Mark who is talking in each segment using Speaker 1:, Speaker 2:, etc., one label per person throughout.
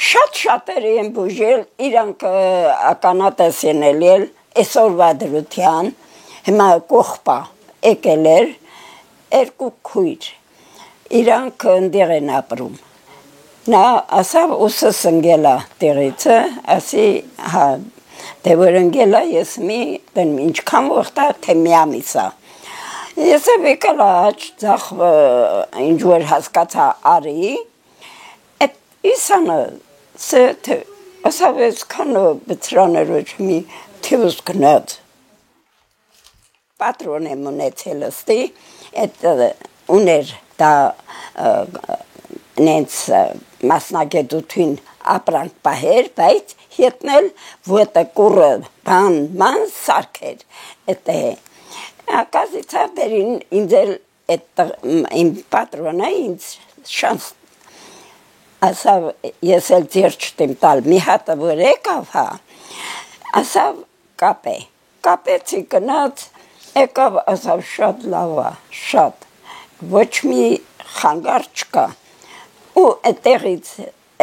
Speaker 1: Շատ-շատերը են բուժել, իրանք ականատես են ելել, այսօրվա դրության, հիմա կողպա եկել էր, երկու քույր, իրանք ընդեղ են ապրում։ Նա ասավ ուսս ընգելա տեղիցը, ասի հա, դե որ ընգելա ես մի դեմ ինչքան վաղտա թե մի ամիսա։ Ես եկել աչ ձախ ինչ-որ հասկացա արի, այդ իսանը սեթ ասավ այսքան բծրաներոջ մի թյուս գնաց։ Պատրոն եմ ունեցել ստի, այդ ուներ դա նենց մասնագետություն ապրանք պահեր, բայց հետնել որտե կուրը բան սարքեր, այդ է։ Ակազիցա դերին ինձել իմ պատրոնը ինձ շանս ասավ ես էլ ձեր չտեմ տալ մի հատը որ եկավ հա ասավ կապեցի գնաց եկավ ասավ շատ լավ է շատ ոչ մի խանգար չկա ու այդտեղից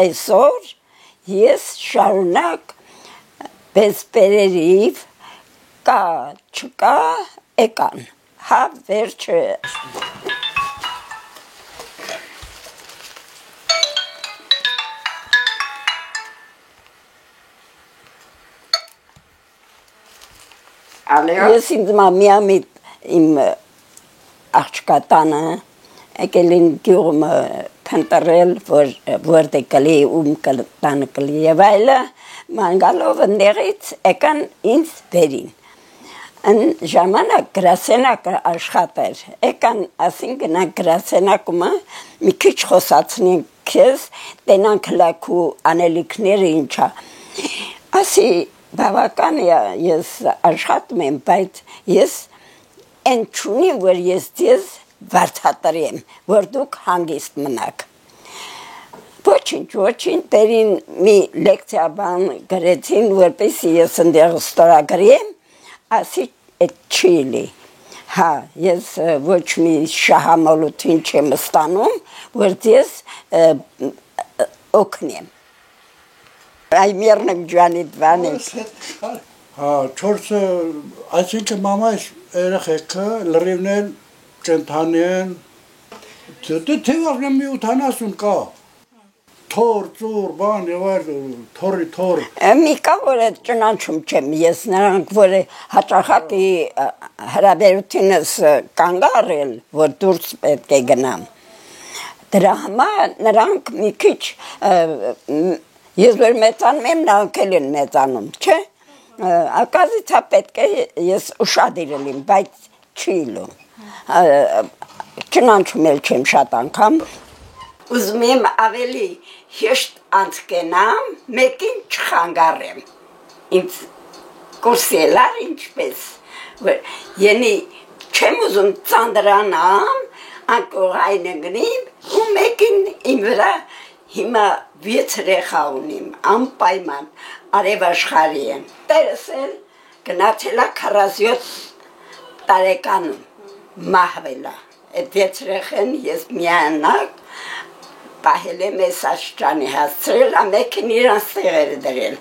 Speaker 1: այսօր ես շարունակ բեսպերերիվ կա չկա եկան հա վերջը Ես ինձ միամիտ իմ աղջկատանը եկել են գյուղը փնտրել որտե կլի տանը կլի եւ այլը մանգալով ընդերից եկան ինձ բերին În ժամանակ գրասենակ աշխատեր եկան ասին գնանք գրասենակումը մի քիչ խոսացնենք քեզ տենանք լակու անելիքները ինչա ասի բավական է ես աշխատում եմ բայց ես այն չունի որ ես ձեզ վարձատրեմ որ դուք հանգիստ մնաք ոչինչ դերին մի լեկցիա բան գրեցին որպեսզի ես ընդեղ ստորագրեմ ասի այդ չիլի հա ես ոչ մի շահամոլություն չեմ ստանում որ ես օգնեմ այ մերնեմ ջանիտ վանես
Speaker 2: հա չորսը այսինքն մամայս երեխեքը լրիվներ կենթանեն դե թեվարն մի 80 կա Թոր, ծուր, բան եւ այլ թոր
Speaker 1: Մի կա որ ճանաչում չեմ ես նրանք որ հաճախակի հրավերությունս կանգարել որ դուրս պետք է գնամ դրա համար նրանք մի քիչ ես որ մեծանում եմ նրանք էլ են մեծանում չէ ակազիցա պետք է ես ուշադիրել եմ բայց չի լում ճանաչում էլ չեմ շատ անգամ Ուզում եմ ավելի հեշտ անցկենամ, մեկին չխանգարեմ, ինձ կուրսելար ինչպես, ենի չեմ ուզում ծանդրանամ, անկողայն ընգնիմ, ու մեկին իմ վրա հիմա 6 երեխա ունիմ, անպայման արև աշխարհի եմ, տերս էլ գնացելա 47 տարեկանում մահվելա, այդ 6 երեխեն ես միանակ Պահել եմ ես աշճանի հասցրել, ամեքին իրանց տեղերը դրել։